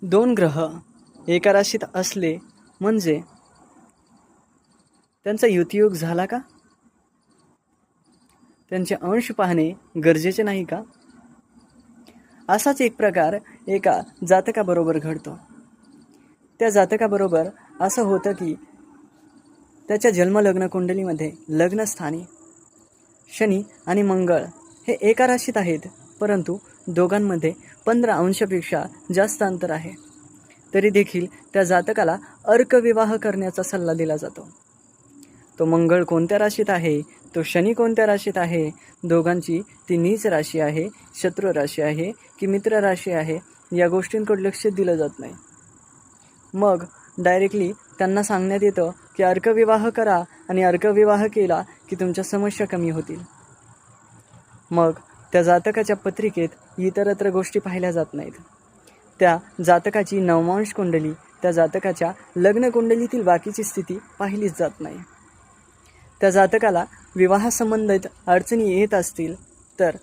दोन ग्रह एका राशीत असले म्हणजे त्यांचा युतियोग झाला का? त्यांचे अंश पाहणे गरजेचे नाही का? असाच एक प्रकार एका जातकाबरोबर घडतो. त्या जातकाबरोबर असं होतं की त्याच्या जन्मलग्न कुंडलीमध्ये लग्नस्थानी शनी आणि मंगळ हे एका राशीत आहेत, परंतु दोघांमध्ये 15 अंशापेक्षा जास्त अंतर आहे. तरी देखील त्या जातकाला अर्कविवाह करण्याचा सल्ला दिला जातो. तो मंगळ कोणत्या राशीत आहे, तो शनी कोणत्या राशीत आहे, दोघांची ती नीच राशी आहे, शत्रू राशी आहे की मित्र राशी आहे, या गोष्टींकडे लक्ष दिलं जात नाही. मग डायरेक्टली त्यांना सांगण्यात येतं की अर्कविवाह करा आणि अर्कविवाह केला की तुमच्या समस्या कमी होतील. मग त्या जातकाच्या पत्रिकेत इतरत्र गोष्टी पाहिल्या जात नाहीत. त्या जातकाची नवमांश कुंडली, त्या जातकाच्या लग्न कुंडलीतील बाकीची स्थिती पाहिलीच जात नाही. त्या जातकाला विवाहासंबंधित अडचणी येत असतील तर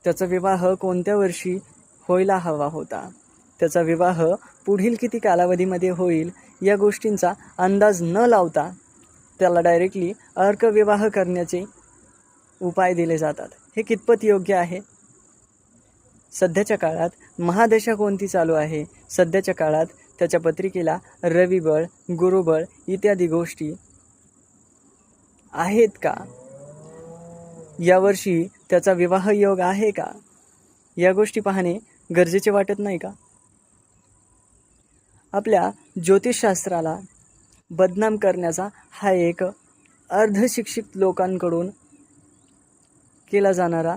त्याचा विवाह कोणत्या वर्षी व्हायला हवा होता, त्याचा विवाह पुढील किती कालावधीमध्ये होईल, या गोष्टींचा अंदाज न लावता त्याला डायरेक्टली अर्कविवाह करण्याचे उपाय दिले जातात. हे कितपत योग्य आहे? सध्याच्या काळात महादशा कोणती चालू आहे, सध्याच्या काळात त्याच्या पत्रिकेला रविबळ, गुरुबळ इत्यादी गोष्टी आहेत का, यावर्षी त्याचा विवाह योग आहे का, या गोष्टी पाहणे गरजेचे वाटत नाही का? आपल्या ज्योतिषशास्त्राला बदनाम करण्याचा हा एक अर्धशिक्षित लोकांकडून केला जाणारा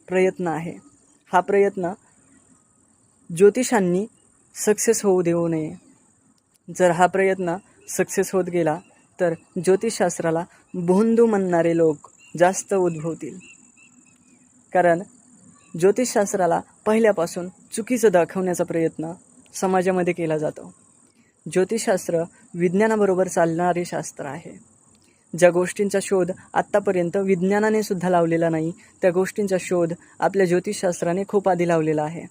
प्रयत्न आहे. हा प्रयत्न ज्योतिषांनी सक्सेस होऊ देऊ नये. जर हा प्रयत्न सक्सेस होत गेला तर ज्योतिषशास्त्राला भोंदू म्हणणारे लोक जास्त उद्भवतील. कारण ज्योतिषशास्त्राला पहिल्यापासून चुकीचं दाखवण्याचा प्रयत्न समाजामध्ये केला जातो. ज्योतिषशास्त्र विज्ञानाबरोबर चालणारे शास्त्र आहे. ज्या गोष्टींचा शोध आत्तापर्यंत विज्ञानाने सुद्धा लावलेला नाही, त्या गोष्टींचा शोध आपल्या ज्योतिषशास्त्राने खूप आधी लावलेला आहे.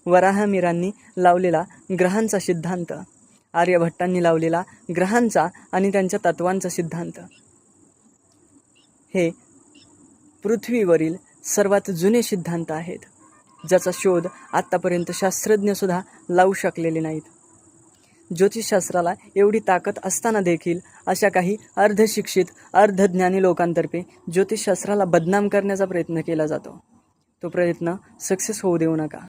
वराहमिरांनी लावलेला ग्रहांचा सिद्धांत, आर्यभट्टांनी लावलेला ग्रहांचा आणि त्यांच्या तत्वांचा सिद्धांत, हे पृथ्वीवरील सर्वात जुने सिद्धांत आहेत, ज्याचा शोध आत्तापर्यंत शास्त्रज्ञसुद्धा लावू शकलेले नाहीत. ज्योतिषशास्त्राला एवढी ताकद असताना देखील अशा काही अर्धशिक्षित अर्धज्ञानी लोकांतर्फे ज्योतिषशास्त्राला बदनाम करण्याचा प्रयत्न केला जातो. तो प्रयत्न सक्सेस होऊ देऊ नका.